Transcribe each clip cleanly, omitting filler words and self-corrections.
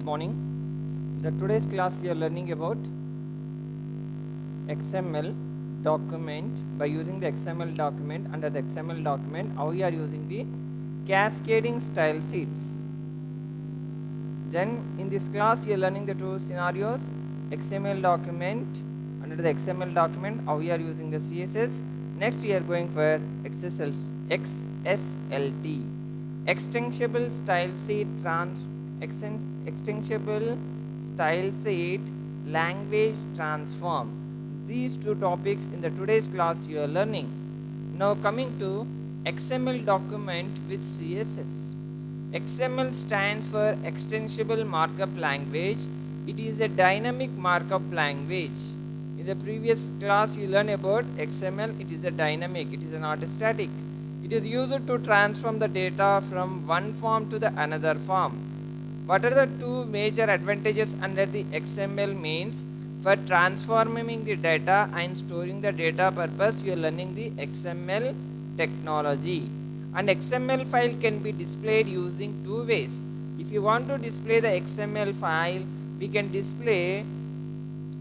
morning. The today's class we are learning about XML document by using the XML document. Under the XML document, how we are using the cascading style sheets. Then in this class we are learning the two scenarios: XML document. Under the XML document, how we are using the CSS. Next we are going for XSLT, extensible style sheet extensible style sheet language transform. These two topics in the today's class you are learning. Now coming to XML document with CSS. XML stands for extensible markup language. It is a dynamic markup language. In the previous class you learned about XML. It is a dynamic, it is not static. It is used to transform the data from one form to the another form. What are the two major advantages under the XML means? For transforming the data and storing the data purpose, you are learning the XML technology. And XML file can be displayed using two ways. If you want to display the XML file, we can display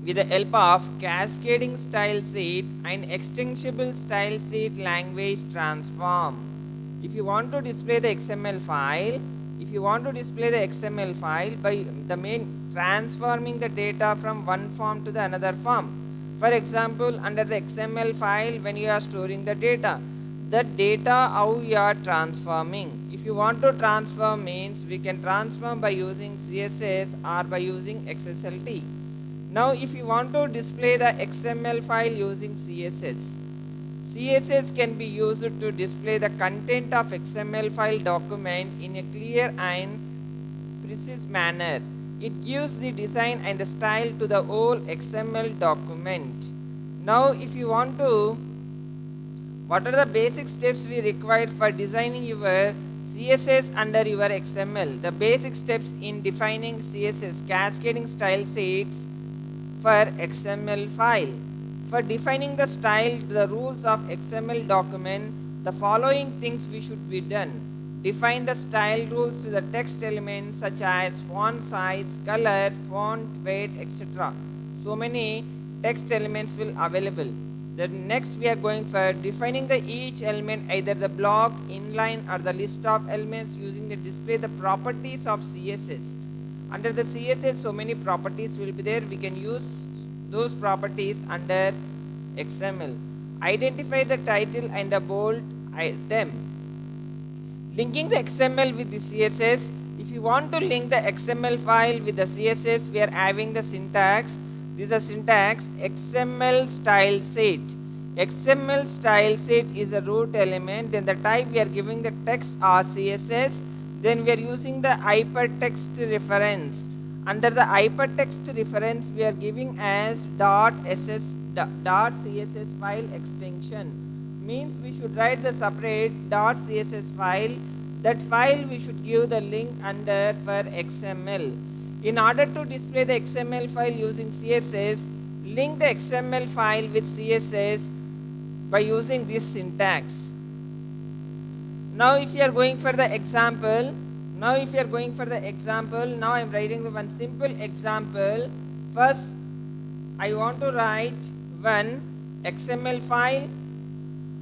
with the help of cascading style sheet and extensible style sheet language transform. If you want to display the XML file, by the main transforming the data from one form to the another form. For example, under the XML file, when you are storing the data how you are transforming. If you want to transform means, we can transform by using CSS or by using XSLT. Now if you want to display the XML file using CSS can be used to display the content of XML file document in a clear and precise manner. It gives the design and the style to the whole XML document. Now if you want to, what are the basic steps we required for designing your CSS under your XML? The basic steps in defining CSS cascading style sheets for XML file. For defining the style, the rules of XML document, the following things we should be done. Define the style rules to the text elements such as font size, color, font weight, etc. So many text elements will available. Then next we are going for defining the each element, either the block, inline or the list of elements using the display the properties of CSS. Under the CSS so many properties will be there. We can use those properties under XML. Identify the title and the bold them. Linking the XML with the CSS. If you want to link the XML file with the CSS, we are having the syntax. This is the syntax XML style sheet. XML style sheet is a root element. Then the type we are giving the text or CSS. Then we are using the hypertext reference. Under the hypertext reference, we are giving as .css file extension. Means we should write the separate .css file. That file we should give the link under for XML. In order to display the XML file using CSS, link the XML file with CSS by using this syntax. Now if you are going for the example, now I am writing one simple example. First, I want to write one XML file.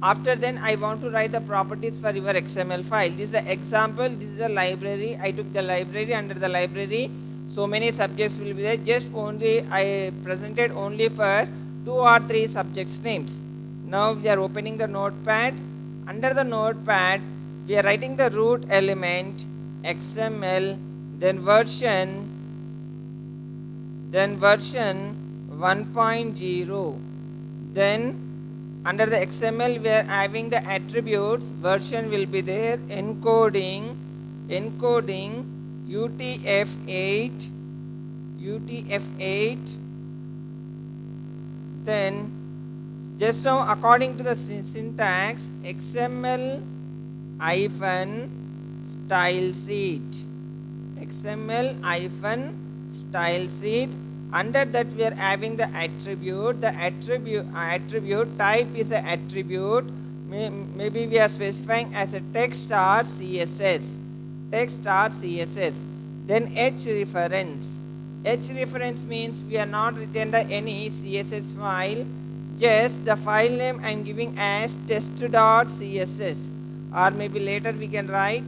After then, I want to write the properties for your XML file. This is the example. This is a library. I took the library. Under the library, so many subjects will be there. Just only I presented only for 2 or 3 subjects names. Now we are opening the notepad. Under the notepad, we are writing the root element XML, then version 1.0. Then under the XML we are having the attributes. Version will be there. Encoding UTF-8. Then just now according to the syntax, XML hyphen style sheet. Under that we are having the attribute. The attribute type is an attribute. Maybe we are specifying as a text or CSS. Then H reference. H reference means we are not written the any CSS file, just the file name I am giving as test.css, or maybe later we can write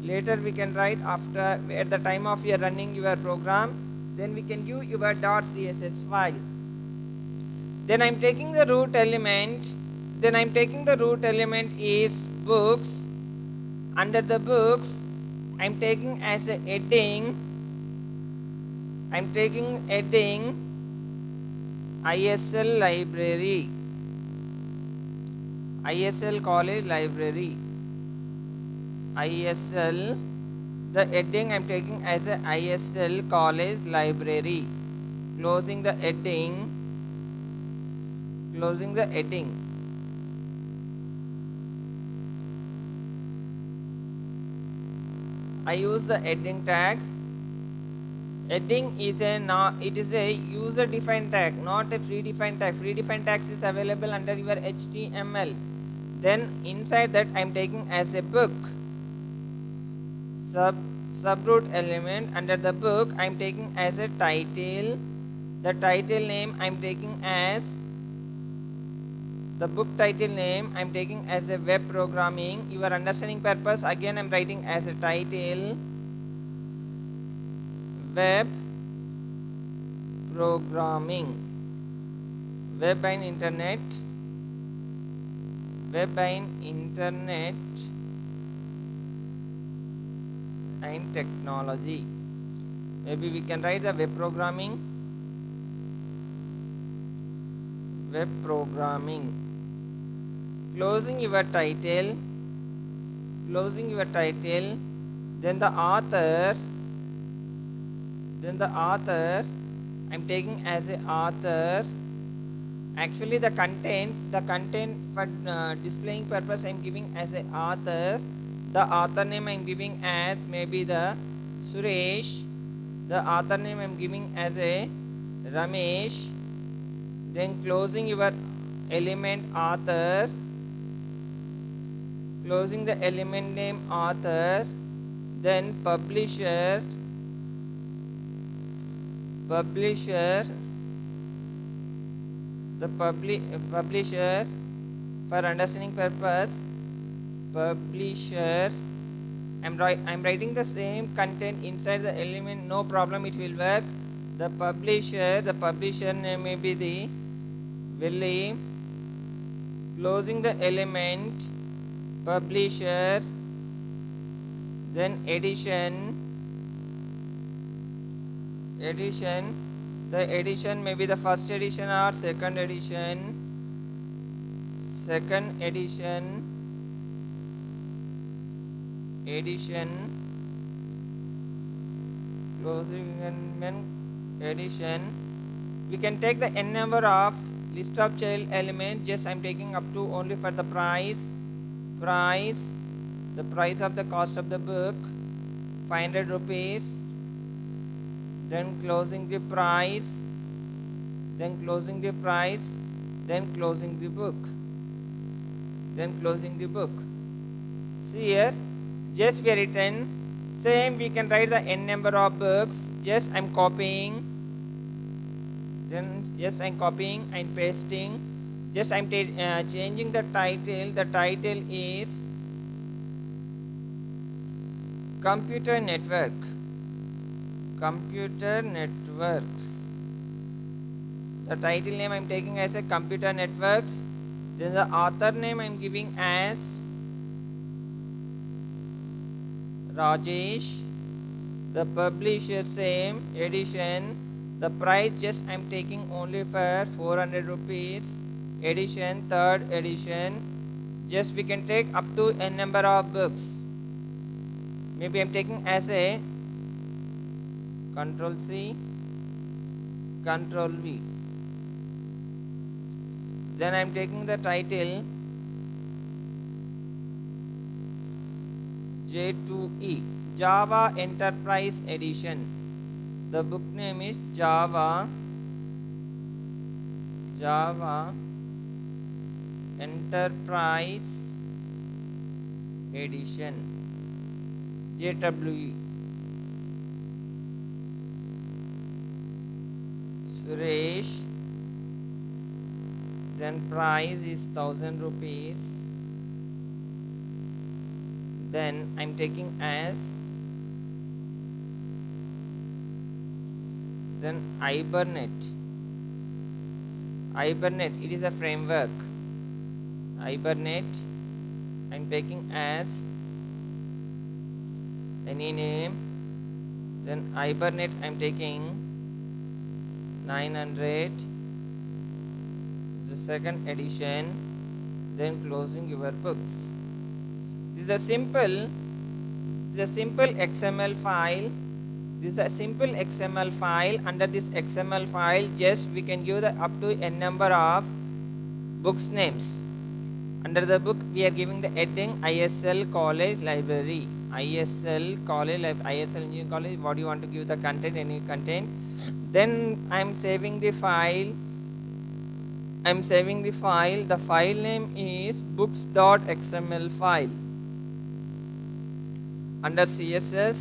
after at the time of your running your program, then we can give your .css file. Then I'm taking the root element. Then I'm taking the root element is books. Under the books, I'm taking as a heading. I'm taking heading ISL library. ISL college library. ISL. The heading I'm taking as a ISL college library. Closing the heading. Closing the heading. I use the heading tag. Heading is a user defined tag, not a predefined tag. Predefined tags is available under your HTML. Then inside that I'm taking as a book. Subroot element under the book I'm taking as a title. The title name I'm taking as the book title name I'm taking as a web programming. Your understanding purpose again I'm writing as a title web programming. Web and internet and technology. Maybe we can write the web programming. Closing your title. Then the author I'm taking as a author. Actually the content for displaying purpose I'm giving as a author. The author name I'm giving as maybe the Suresh. The author name I'm giving as a Ramesh. Then closing your element author. Closing the element name author. Then publisher. The publisher for understanding purpose. Publisher. I'm writing the same content inside the element, no problem, it will work. The publisher name may be the Willie. Closing the element publisher. Then edition. The edition may be the first edition or second edition. Closing element edition. We can take the n number of list of child elements. Just I'm taking up to only for the price. The price of the cost of the book 500 rupees. Then closing the price. Then closing the book. See here, just we are written same. We can write the n number of books. Just I'm copying. Then yes, I'm copying and pasting. Just I'm changing the title. The title is computer networks. The title name I'm taking as a computer networks. Then the author name I'm giving as Rajesh. The publisher same edition. The price just I'm taking only for 400 rupees. Edition, third edition. Just we can take up to a number of books. Maybe I'm taking as a Control C, Control V. Then I'm taking the title J2E, Java Enterprise Edition. The book name is Java Enterprise Edition, JWE. Suresh. Then price is 1000 rupees. Then I'm taking as then Hibernate. It is a framework. Hibernate I'm taking as any name. Then Hibernate I'm taking 900, the second edition. Then closing your books. This is a simple XML file. This is a simple XML file. Under this XML file, just we can give the up to n number of books names. Under the book, we are giving the heading ISL College Library. ISL College, ISL Engineering College. What do you want to give the content? Any content. Then I am saving the file. The file name is books.xml file. Under CSS,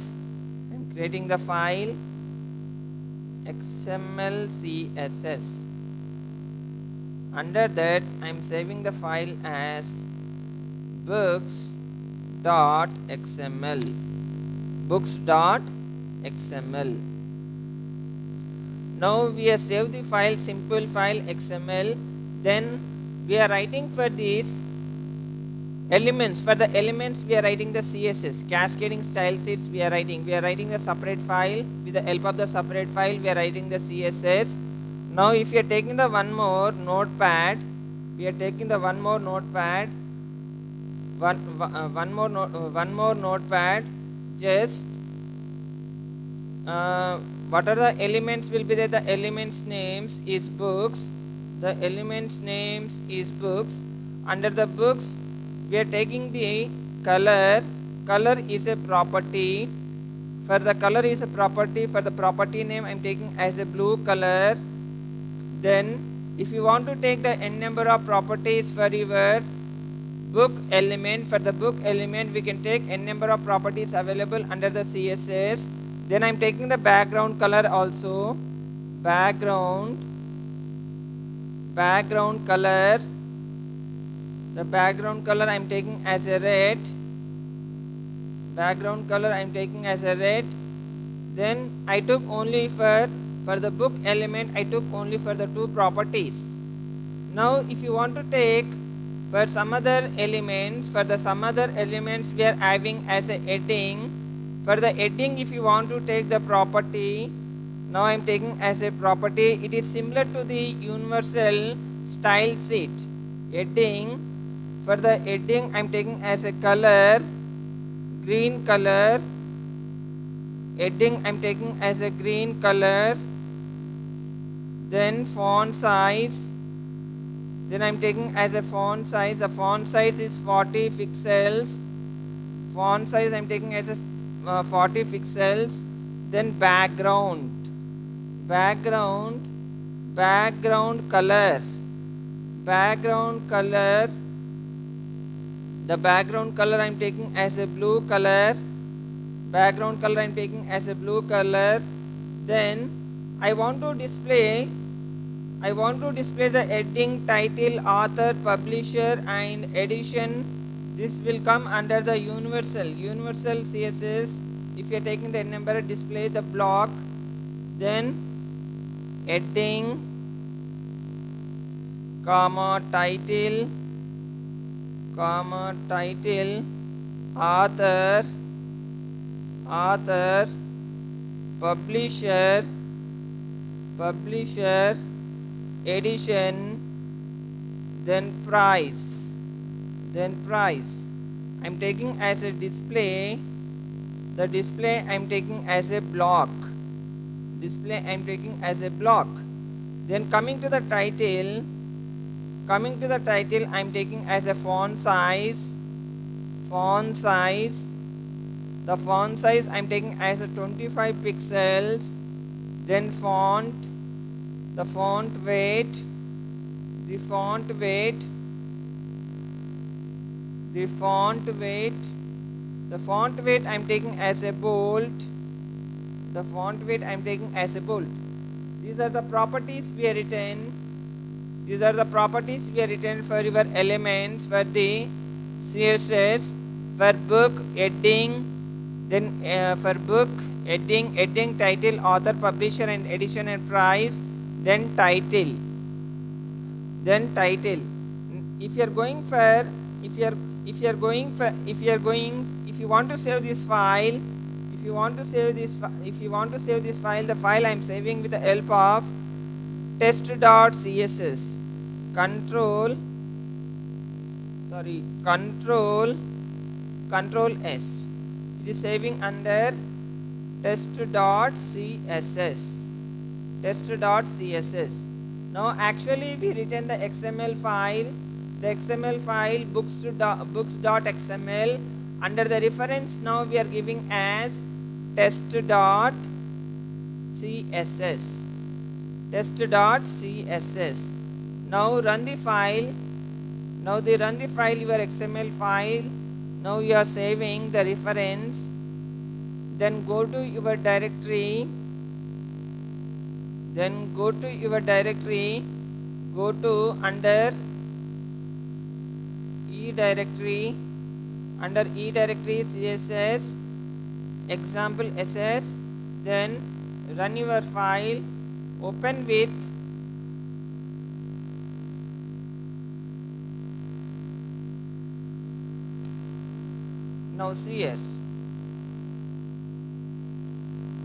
I am creating the file XML CSS. Under that, I am saving the file as books.xml. Books.xml. Now we have saved the file, simple file XML. Then we are writing for these elements. For the elements, we are writing the CSS, cascading style sheets. We are writing the separate file. With the help of the separate file, we are writing the CSS. Now, if you are taking the one more notepad, just what are the elements will be there? The elements names is books. Under the books, we are taking the color. Color is a property. For the color is a property. For the property name, I am taking as a blue color. Then, if you want to take the n number of properties for your book element, for the book element, we can take n number of properties available under the CSS. Then I am taking the background color also. Background color. The background color I am taking as a red. Then I took only for the book element, I took only for the two properties. Now if you want to take for some other elements, we are having as a heading. For the heading, if you want to take the property, now I am taking as a property. It is similar to the universal style sheet. Heading. For the heading, I am taking as a color, green color. Heading, I am taking as a green color. Then font size. Then I am taking as a font size. The font size is 40 pixels. Font size I am taking as a 40 pixels. Then background color. The background color I am taking as a blue color. Then I want to display the heading, title, author, publisher and edition. This will come under the universal CSS. If you are taking the number, display the block. Then heading, title, author, publisher, edition, then price. I am taking as a display. The display I am taking as a block. Then coming to the title, I am taking as a font size. The font size I am taking as a 25 pixels. Then font, the font weight I am taking as a bold. These are the properties we have written. These are the properties we have written for your elements for the CSS, for book heading, then for book heading, title, author, publisher, and edition and price, then title. If you are going for, if you want to save this file, the file I am saving with the help of test.css. Control S. It is saving under test.css. Now actually we written the XML file, books.xml. Under the reference now we are giving as test.css. Now run the file. Your XML file. Now you are saving the reference. Then go to your directory. Go to under E directory. Under E directory CSS example SS. Then run your file. Open with now see here.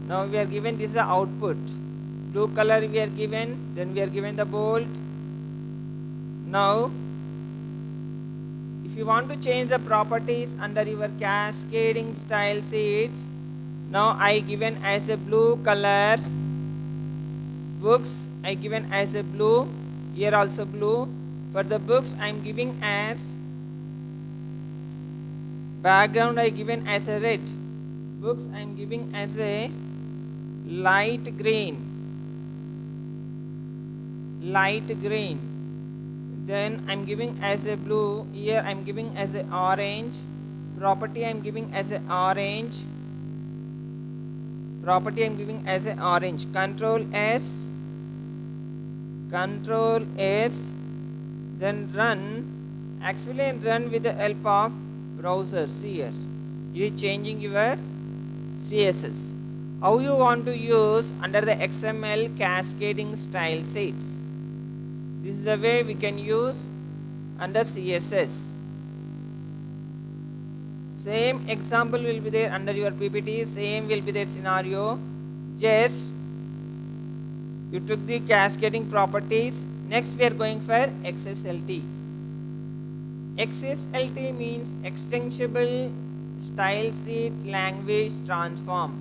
Now we are given this is the output. Blue color we are given, then we are given the bold. Now if you want to change the properties under your cascading style sheets, now I given as a blue color. Books I given as a blue, here also blue. For the books I am giving as background I given as a red. Books I am giving as a light green. Then I am giving as a blue. Here I am giving as a orange. Property I am giving as a orange. Control S. Then run. Actually run with the help of browser. See here. You are changing your CSS. How you want to use under the XML cascading style sheets. This is the way we can use under CSS. Same example will be there under your PPT. Same will be their scenario. Just you took the cascading properties. Next we are going for XSLT. XSLT means extensible style sheet language transform.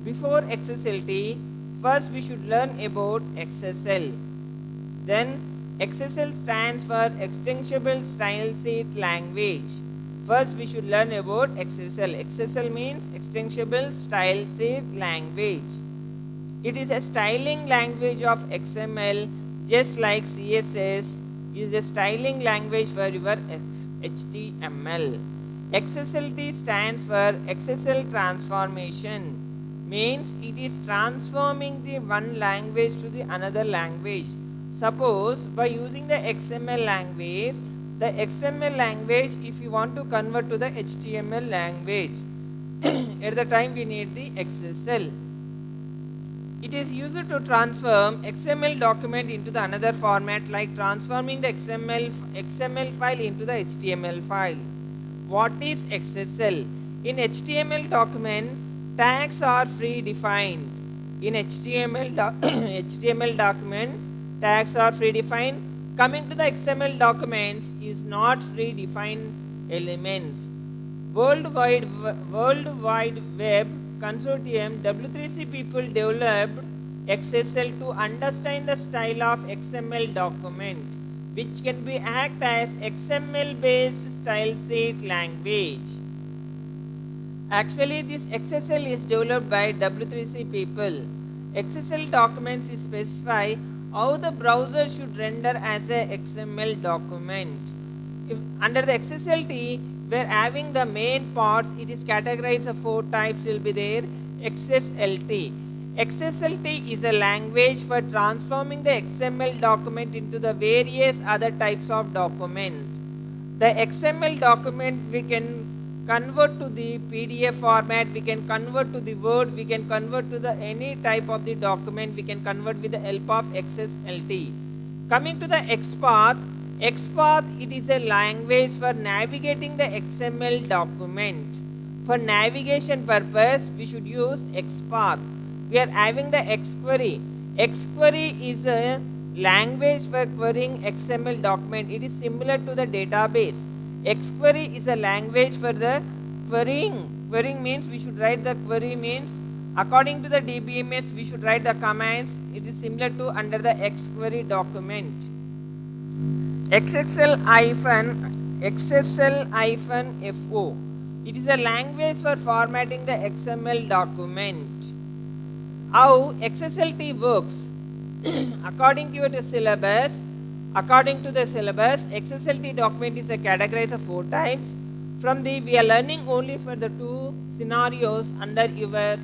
Before XSLT, first we should learn about XSL. Then XSL stands for extensible style sheet language. First we should learn about XSL. XSL means extensible style sheet language. It is a styling language of XML, just like CSS is a styling language for your HTML. XSLT stands for XSL transformation. Means it is transforming the one language to the another language. Suppose by using the XML language, if you want to convert to the HTML language, at the time we need the XSL. It is used to transform XML document into the another format, like transforming the XML file into the HTML file. What is XSL? In HTML document, tags are predefined. In HTML document, tags are predefined. Coming to the XML documents is not predefined elements. World Wide Web Consortium W3C people developed XSL to understand the style of XML document, which can be act as XML based style sheet language. Actually, this XSL is developed by W3C people. XSL documents specify how the browser should render as a XML document. Under the XSLT, we're having the main parts. It is categorized of 4 types will be there. XSLT. XSLT is a language for transforming the XML document into the various other types of document. The XML document we can convert to the PDF format, we can convert to the Word, we can convert to the any type of the document, we can convert with the help of XSLT. Coming to the XPath, XPath it is a language for navigating the XML document. For navigation purpose, we should use XPath. We are having the XQuery. XQuery is a language for querying XML document. It is similar to the database. XQuery is a language for the querying. Querying means we should write the query means according to the DBMS we should write the commands. It is similar to under the XQuery document. XSL-FO. It is a language for formatting the XML document. How XSLT works? According to the syllabus, XSLT document is categorized of 4 types. From the we are learning only for the 2 scenarios under your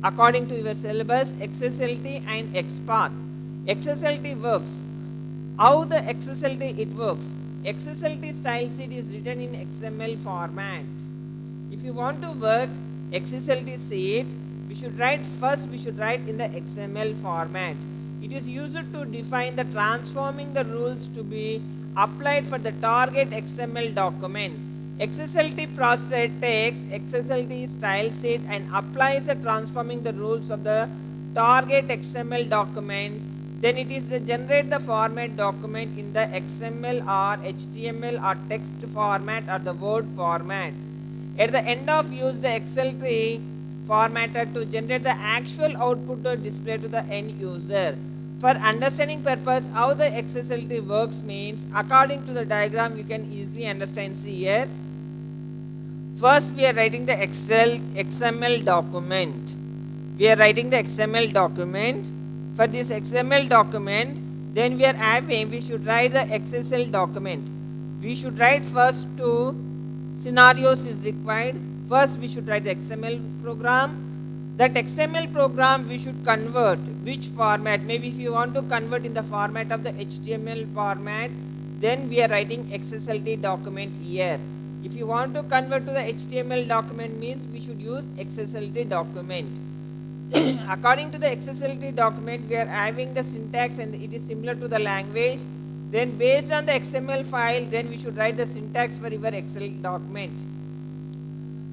according to your syllabus, XSLT and XPath. XSLT works. How the XSLT it works? XSLT style sheet is written in XML format. If you want to work XSLT sheet, we should write in the XML format. It is used to define the transforming the rules to be applied for the target XML document. XSLT process takes XSLT style sheet and applies the transforming the rules of the target XML document. Then it is generate the format document in the XML or HTML or text format or the Word format. At the end of use the XSLT formatter to generate the actual output to display to the end user. For understanding purpose, how the XSLT works means according to the diagram you can easily understand. See here. First we are writing the XML document. We are writing the XML document. For this XML document, then we should write the XSL document. We should write first 2 scenarios is required. First we should write the XML program. That XML program we should convert which format. Maybe if you want to convert in the format of the HTML format, then we are writing XSLT document here. If you want to convert to the HTML document means we should use XSLT document. According to the XSLT document, we are having the syntax and it is similar to the language. Then based on the XML file, then we should write the syntax for your Excel document.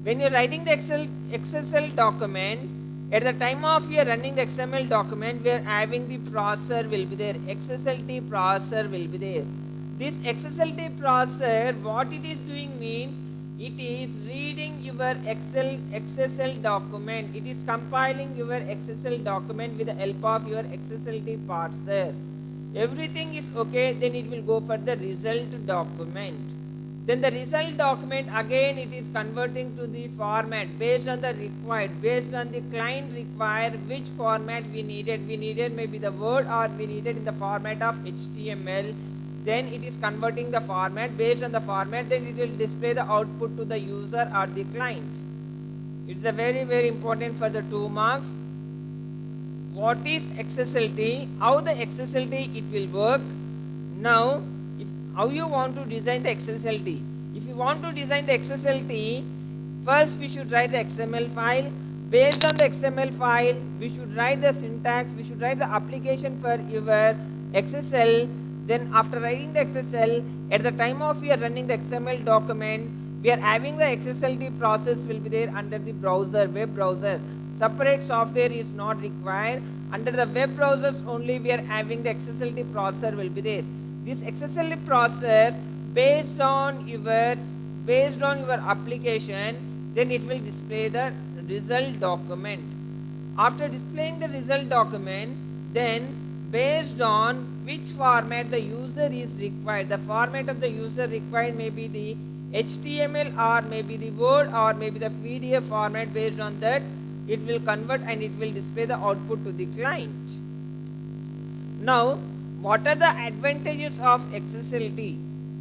When you are writing the XSL document, at the time of you are running the XML document, we are having the processor will be there. XSLT processor will be there. This XSLT processor, what it is doing means, it is reading your XSL document. It is compiling your XSL document with the help of your XSLT parser. Everything is okay, then it will go for the result document. Then the result document again it is converting to the format based on the client require which format we needed. We needed maybe the Word or we needed in the format of HTML. Then it is converting the format. Based on the format, then it will display the output to the user or the client. It's a very important for the 2 marks. What is XSLT? How the XSLT it will work? Now, how you want to design the XSLT? If you want to design the XSLT, first we should write the XML file. Based on the XML file, we should write the syntax. We should write the application for your XSL. Then after writing the XSL, at the time of we are running the XML document, we are having the XSLT process will be there under the browser, web browser. Separate software is not required. Under the web browsers only we are having the XSLT processor will be there. This XSLT processor based on your application, then it will display the result document. After displaying the result document, then based on which format the user is required, the format of the user required may be the HTML or maybe the Word or maybe the PDF format. Based on that, it will convert and it will display the output to the client. Now, what are the advantages of XSLT?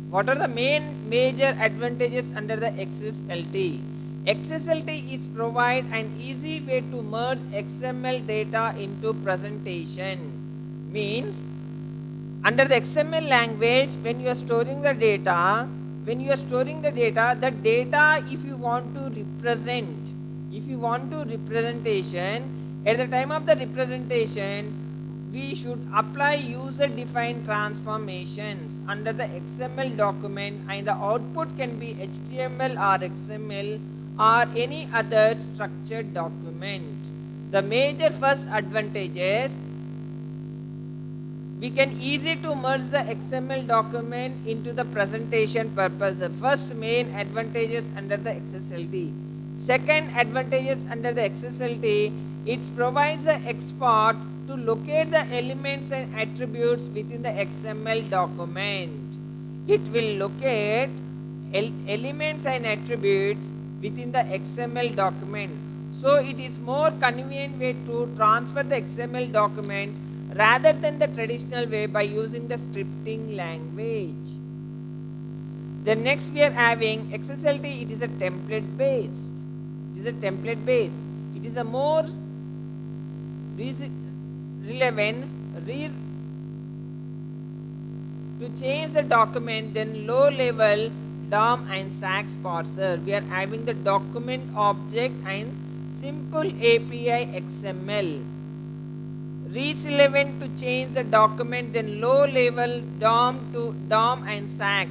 What are the major advantages under the XSLT? XSLT is provide an easy way to merge XML data into presentation. Means under the XML language, when you are storing the data, the data if you want to represent, representation, at the time of the representation, we should apply user defined transformations under the XML document, and the output can be HTML or XML or any other structured document. The major first advantages: we can easy to merge the XML document into the presentation purpose. The first main advantages under the XSLT. Second advantages under the XSLT, it provides the export to locate the elements and attributes within the XML document. It will locate elements and attributes within the XML document. So it is more convenient way to transfer the XML document rather than the traditional way by using the scripting language. Then next we are having XSLT. It is a template based. It is a more relevant to change the document than low level DOM and SAX parser. We are having the document object and simple API XML. Relevant to change the document than low level DOM and SAX.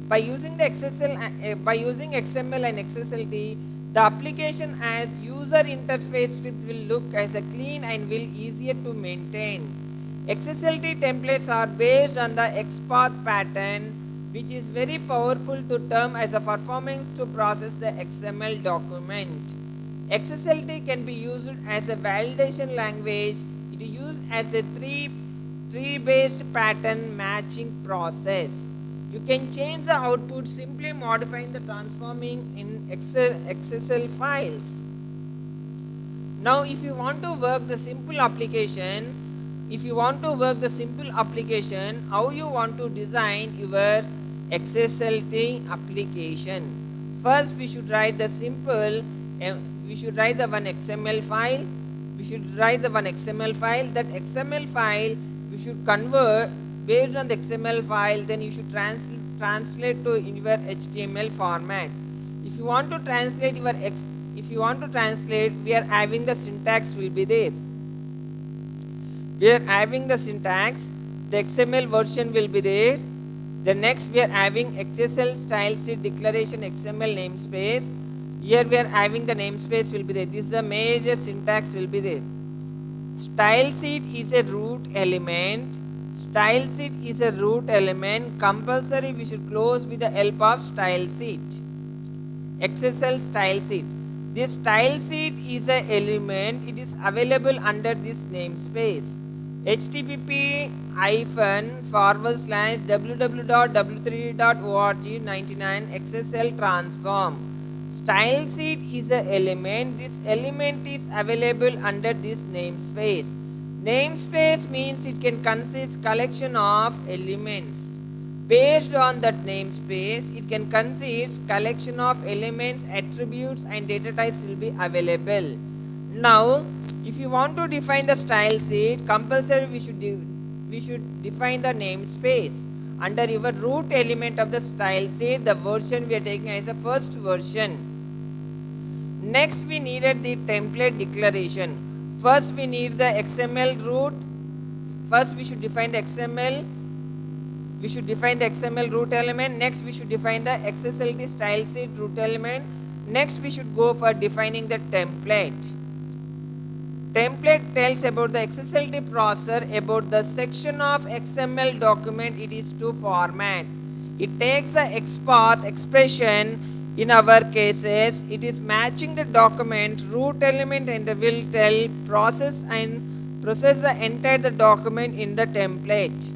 By using XML and XSLT, the application as user interface script will look as a clean and will easier to maintain. XSLT templates are based on the XPath pattern, which is very powerful to term as a performance to process the XML document. XSLT can be used as a validation language. It is used as a tree-based pattern matching process. You can change the output simply modifying the transforming in XSL files. Now if you want to work the simple application, how you want to design your XSLT application? First we should write the one XML file. That XML file we should convert based on the XML file. Then you should translate to in your HTML format. If you want to translate, we are having the syntax will be there. The XML version will be there. The next we are having XSL style sheet declaration XML namespace. Here we are having the namespace will be there. This is the major syntax will be there. Style sheet is a root element. Compulsory we should close with the help of style sheet. XSL style sheet. This style sheet is an element. It is available under this namespace. http://www.w3.org/99 XSL transform. Style sheet is an element. This element is available under this namespace. Namespace means it can consist collection of elements. Based on that namespace, it can consist collection of elements, attributes and data types will be available. Now, if you want to define the style sheet, compulsory we should define the namespace. Under your root element of the style sheet, the version we are taking as a first version. Next, we needed the template declaration. First, we need the XML root. First, we should define the XML. We should define the XML root element. Next, we should define the XSLT style sheet root element. Next, we should go for defining the template. Template tells about the XSLT processor about the section of XML document it is to format. It takes the XPath expression. In our cases, it is matching the document root element and will tell process the entire the document in the template.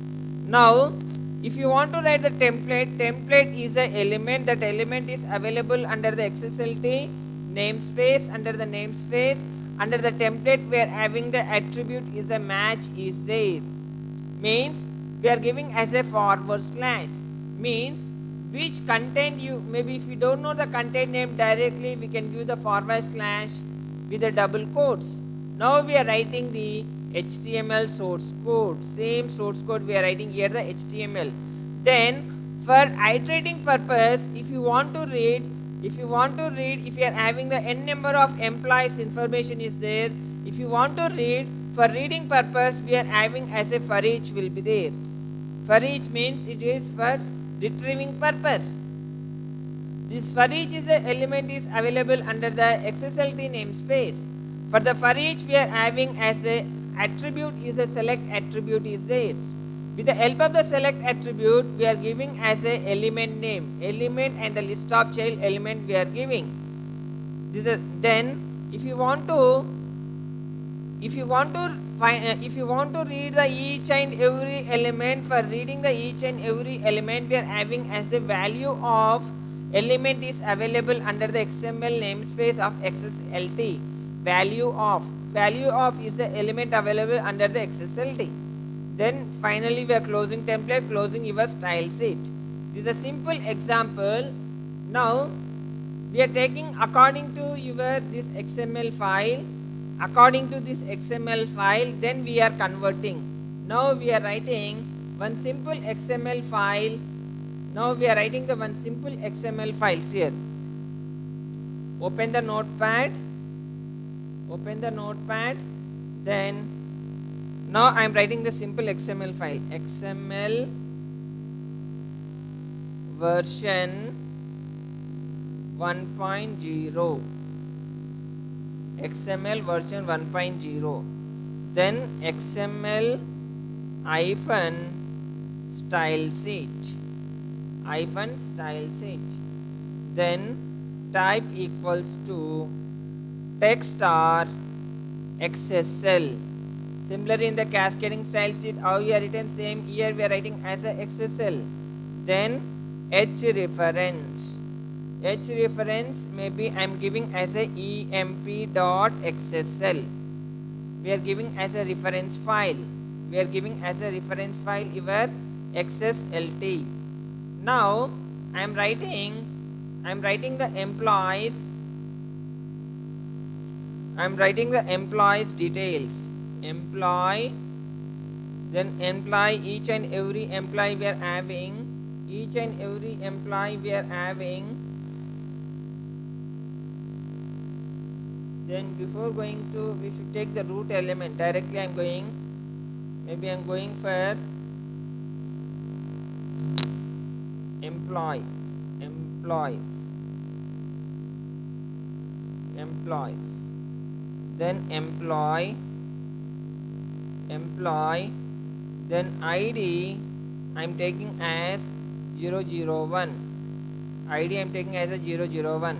Now, if you want to write the template is an element. That element is available under the XSLT namespace. Under the namespace, under the template, we are having the attribute is a match is there. Means we are giving as a forward slash. Means which content you, maybe if you don't know the content name directly, we can give the forward slash with the double quotes. Now we are writing the HTML source code, same source code we are writing here, the HTML. Then for iterating purpose, if you want to read, if you are having the n number of employees information is there, if you want to read, for reading purpose we are having as a for each will be there. For each means it is for retrieving purpose. This for each is a element is available under the XSLT namespace. For the for each we are having as a attribute is a select attribute is there. With the help of the select attribute we are giving as a element name, element and the list of child element we are giving. This is, then if you want to read the each and every element, for reading the each and every element we are having as a value of element is available under the XML namespace of XSLT. Value of is the element available under the XSLT. Then finally we are closing template, closing your style sheet. This is a simple example. Now we are taking according to your this XML file. According to this XML file, then we are converting. Now we are writing one simple XML file. Now we are writing the one simple XML files here. Open the notepad. Then now I am writing the simple XML file. XML version 1.0. XML version 1.0. Then XML style sheet. Then type equals to text or XSL. Similarly in the cascading style sheet, how we are written same here we are writing as a XSL. Then H reference maybe I am giving as a emp.xsl. We are giving as a reference file. Your XSLT. Now I am writing the employees details. Employee, then employee, each and every employee we are having. Then before going to, we should take the root element. Directly I am going for employees. Then employee, then ID I am taking as 001. ID I am taking as a 001.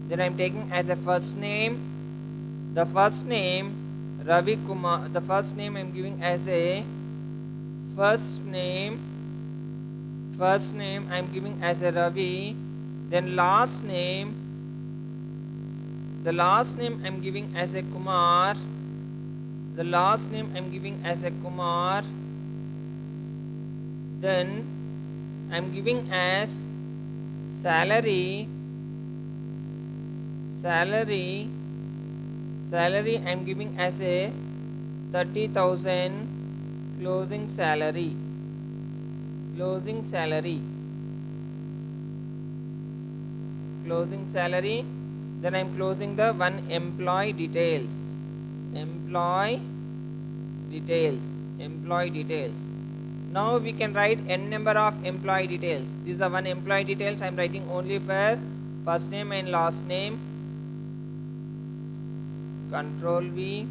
Then I am taking as a first name. The first name Ravi Kumar. The first name I am giving as a first name I am giving as a Ravi. Then last name. The last name I am giving as a Kumar. Then I am giving as salary I am giving as a 30,000 closing salary. Then I am closing the one employee details. Now we can write n number of employee details. This is the one employee details I am writing only for first name and last name. Control V.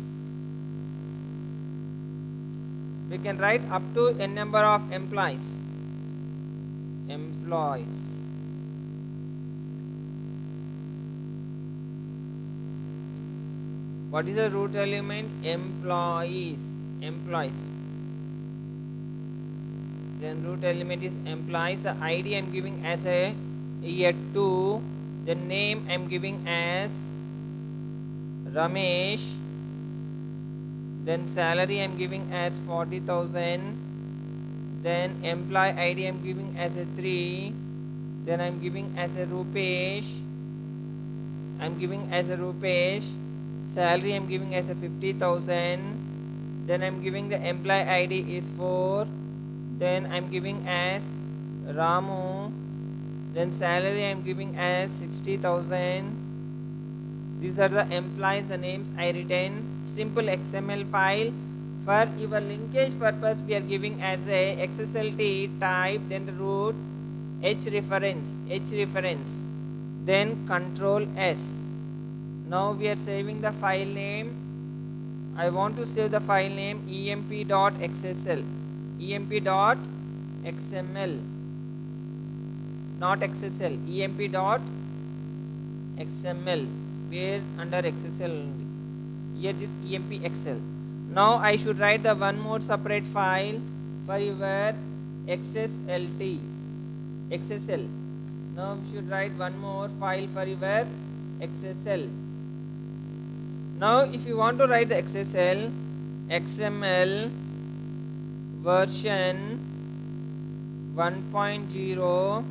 We can write up to n number of employees. What is the root element? Employees. Then root element is employees. The ID I am giving as a year 2. The name I am giving as Ramesh. Then salary I am giving as 40,000. Then employee ID I am giving as a 3. then I'm giving as a Rupesh. I'm giving as a Rupesh. Salary I'm giving as a 50,000. Then I'm giving the employee ID is 4. Then I'm giving as Ramu. Then salary I'm giving as 60,000. These are the employees, the names I written. Simple XML file. For your linkage purpose, we are giving as a XSLT type, then the root H reference, then Control S. Now we are saving the file name. I want to save the file name emp.xsl, emp.xml, not XSL, emp.xml, where under XSL only. Here this empxl. Now I should write the one more separate file for your XSLT, XSL. Now we should write one more file for your XSL. Now if you want to write the XSL, XML version 1.0,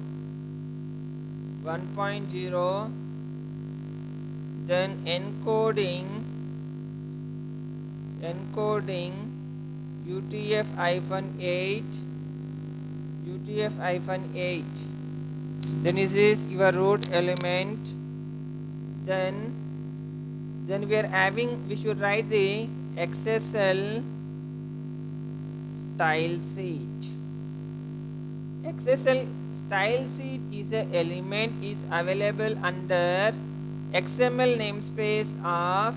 then encoding UTF-8, then this is your root element. Then we should write the XSL style sheet. XSL style sheet is a element is available under XML namespace of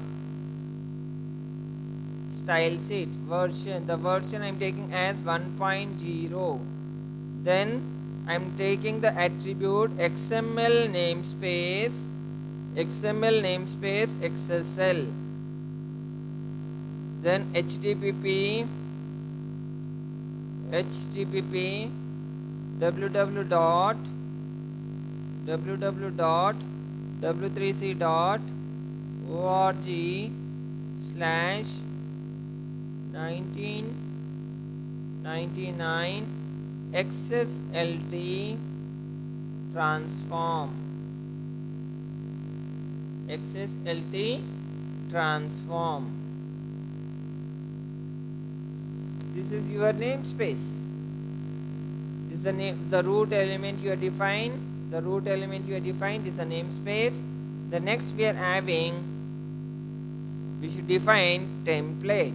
style sheet version. The version I'm taking as 1.0. Then I'm taking the attribute XML namespace XSL. Then HTTP www.w3c.org/1999 XSLT transform. This is your namespace. This is the name, the root element you are defined. This is the namespace. The next we are having, we should define template.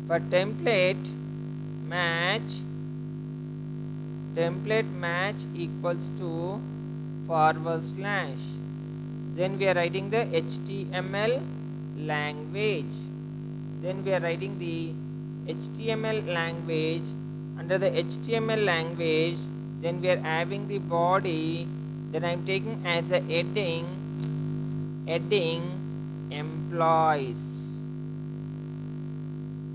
For template match equals to /. Then we are writing the HTML language. Under the HTML language, then we are having the body. Then I am taking as a heading employees.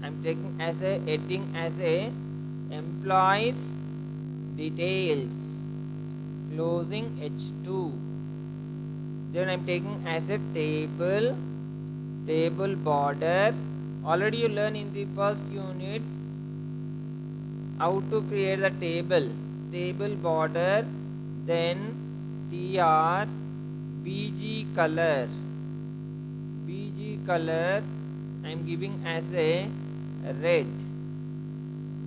I'm taking as a heading as a employees details, closing H2. Then I'm taking as a table border. Already you learn in the first unit how to create the table border. Then tr bg color I'm giving as a red.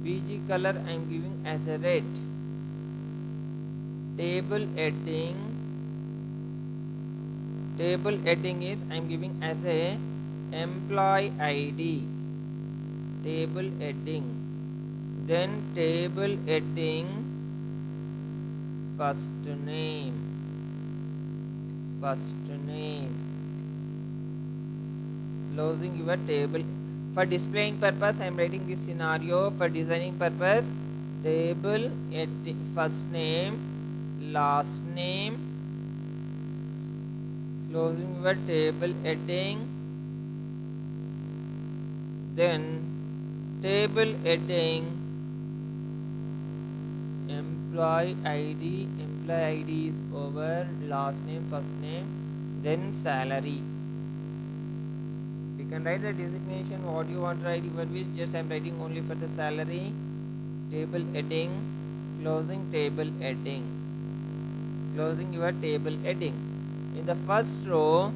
bg color I'm giving as a red. Table heading is I'm giving as a employee ID. Table heading. Then table heading first name. Closing your table. For displaying purpose, I am writing this scenario. For designing purpose, table heading first name, last name, closing your table heading. Then table heading employee ID is over, last name, first name, then salary. can write the designation what you want to write your wish. Just I'm writing only for the salary. Table heading, closing table heading, closing your table heading. In the first row,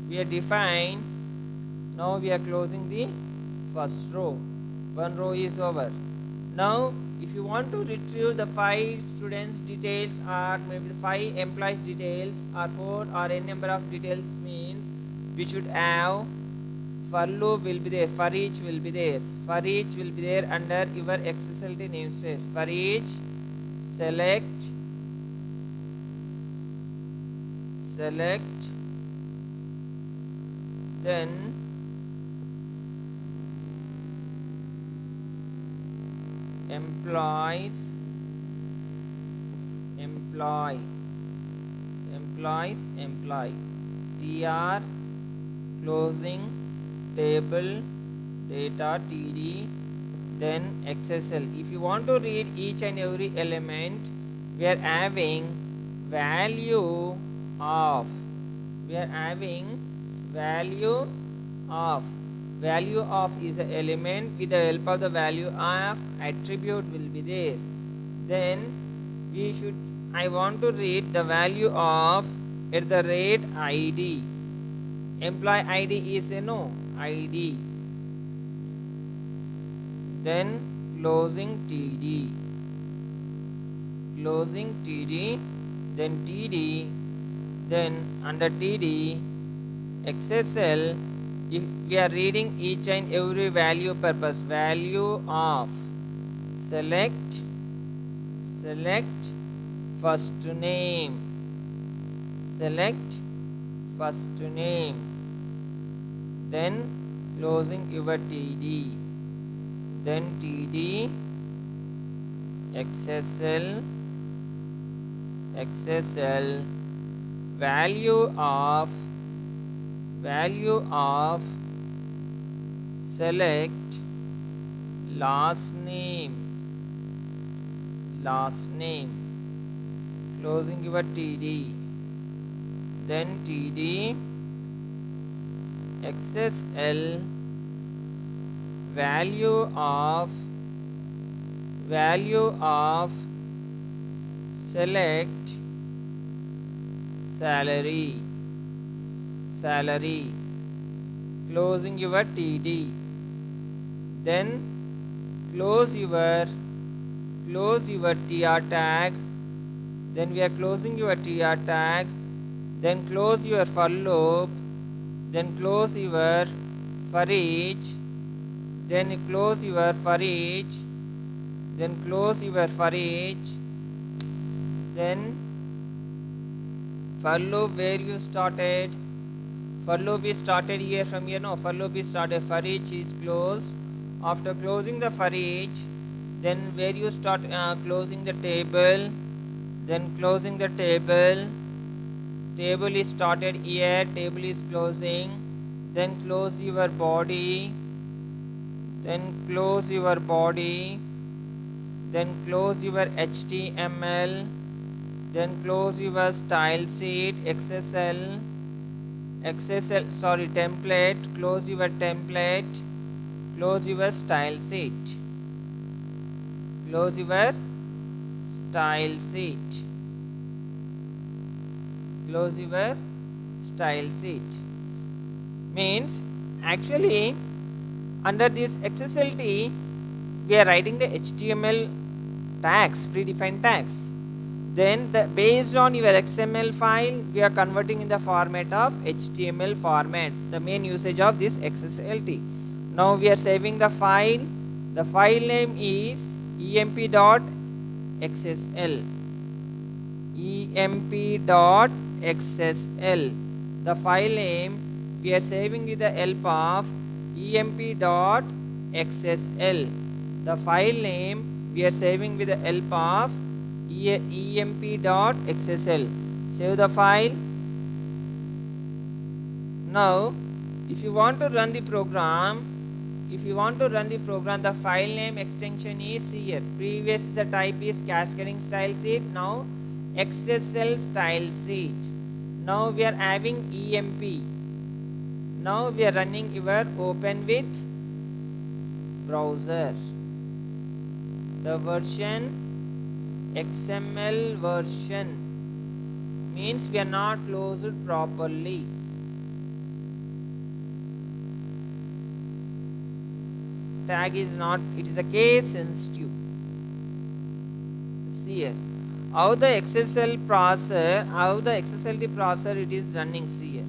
we are defined. Now we are closing the first row. One row is over. Now if you want to retrieve the 5 students details or maybe the 5 employees details or 4 or n number of details, means we should have for loop will be there, for each will be there, for each will be there under your XSLT namespace. For each, select then employees tr closing table data td, then XSL. If you want to read each and every element, we are having value of is an element. With the help of the value of, attribute will be there. Then I want to read the value of at the rate id. Employee id is a no id. Then closing td, then td, then under td XSL. If we are reading each and every value purpose, value of select first name, then closing your td, then td XSL value of select last name, closing your td, then td XSL value of select salary, closing your td, then close your tr tag, then we are closing your tr tag, then close your for loop, then close your for each, then close your for each, then close your for each, then for loop where you started. For loop is started here from here. No, for loop is started. For each is closed. After closing the for each, then where you start closing the table, then closing the table is started here, table is closing, then close your body, then close your HTML, then close your style sheet, template, close your template, close your style sheet, means actually under this XSLT we are writing the HTML tags, predefined tags. Then based on your XML file, we are converting in the format of HTML format, the main usage of this XSLT. Now we are saving the file. The file name is emp.xsl. The file name we are saving with the help of emp.xsl. The file name we are saving with the help of emp.xsl. Save the file. Now if you want to run the program, the file name extension is here. Previous the type is cascading style sheet, now XSL style sheet. Now we are having EMP. Now we are running your open with browser. The version XML version means we are not closed properly. Tag is not, it is a case sensitive. See here how the XSL processor, it is running. See here,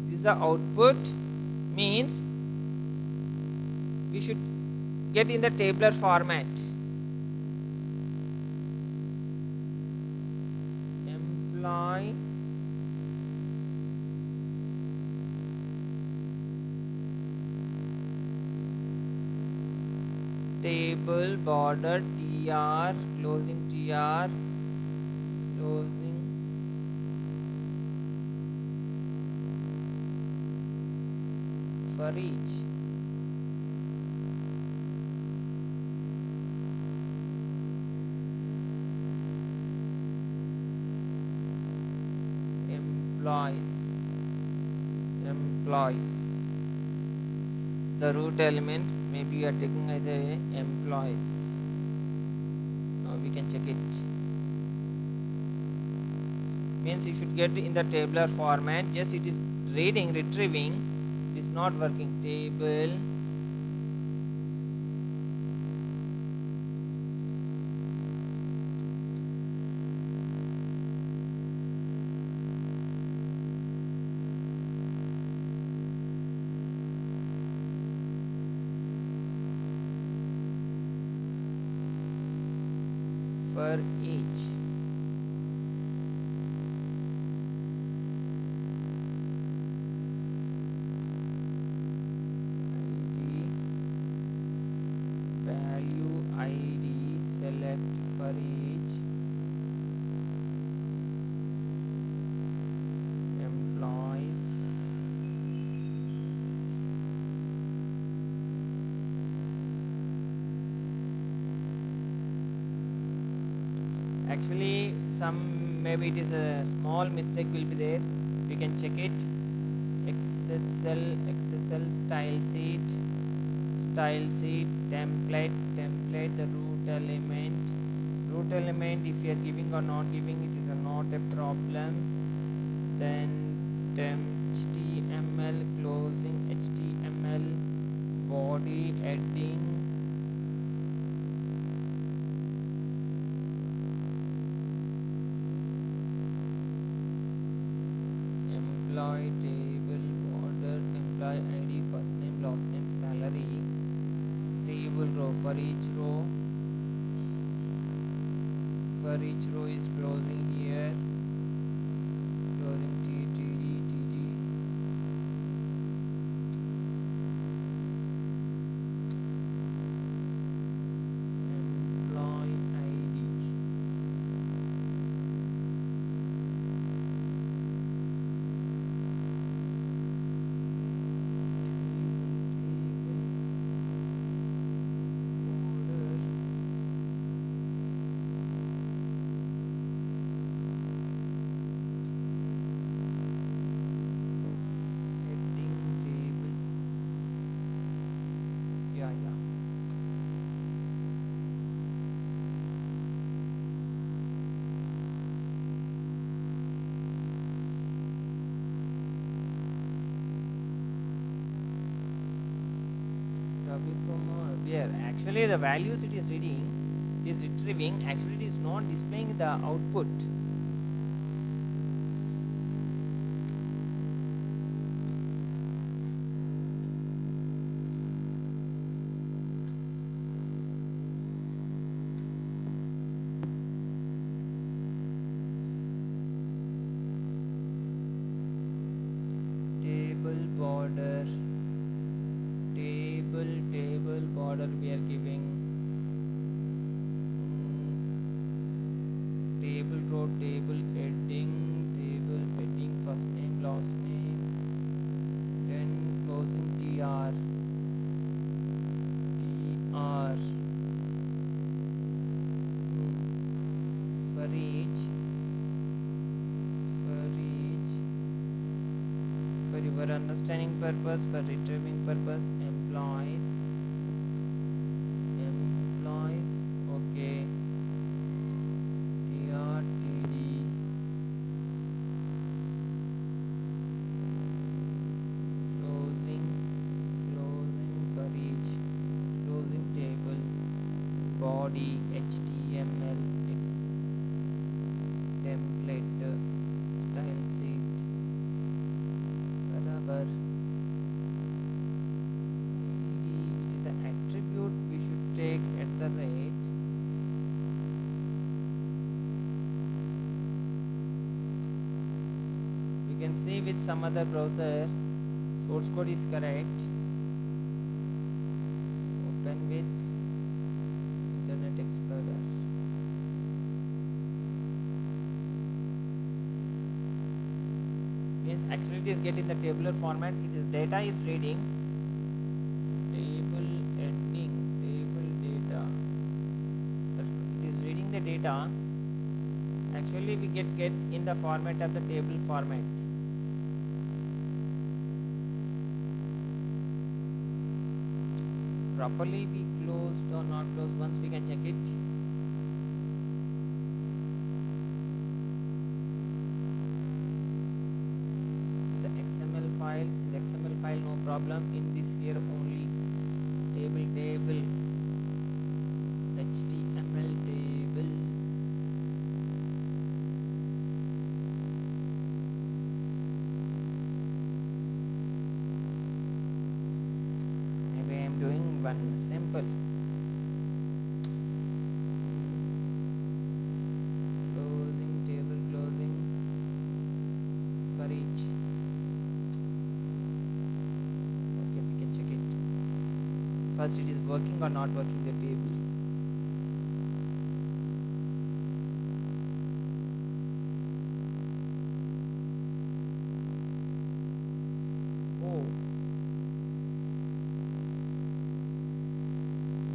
this is the output, means we should get in the tabular format. Employee table border tr closing for each. Employees, the root element maybe you are taking as a employees. Now we can check it, means you should get in the tabular format. Just it is retrieving, it is not working. Table for each. Value ID select for each employee. Actually maybe it is a small mistake will be there, we can check it. XSL style sheet template, the root element if you are giving or not giving, it is not a problem. Then HTML closing HTML body heading employee table border employee ID first name last name salary. Table row, for each row is closing here, closing TD employee ID. Here actually the values it is reading, it is retrieving, actually it is not displaying the output. Table border we are giving. Table row, table heading first name last name, then closing tr for each for your for understanding purpose, for retrieving purpose, employees, okay, TRTD, closing, for each, closing table, body, HTML, template, style sheet, बराबर. It is the attribute we should take at the rate. We can see with some other browser source code is correct. Open with Internet Explorer. Yes, actually it is getting the tabular format. It is data is reading table ending, table data. It is reading the data. Actually we get in the format of the table format. Properly we closed or not closed, once we can check it. It's an XML file. In the XML file no problem. In this here only table HTML table. Maybe I am doing one simple. Closing table, closing for each. Okay, we can check it. First it is working or not working the table. Oh,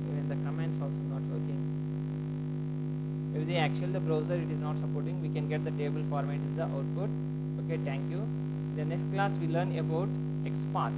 even the comments also not working. Maybe the browser it is not supporting. We can get the table format is the output. Okay, thank you. In the next class we learn about XPath.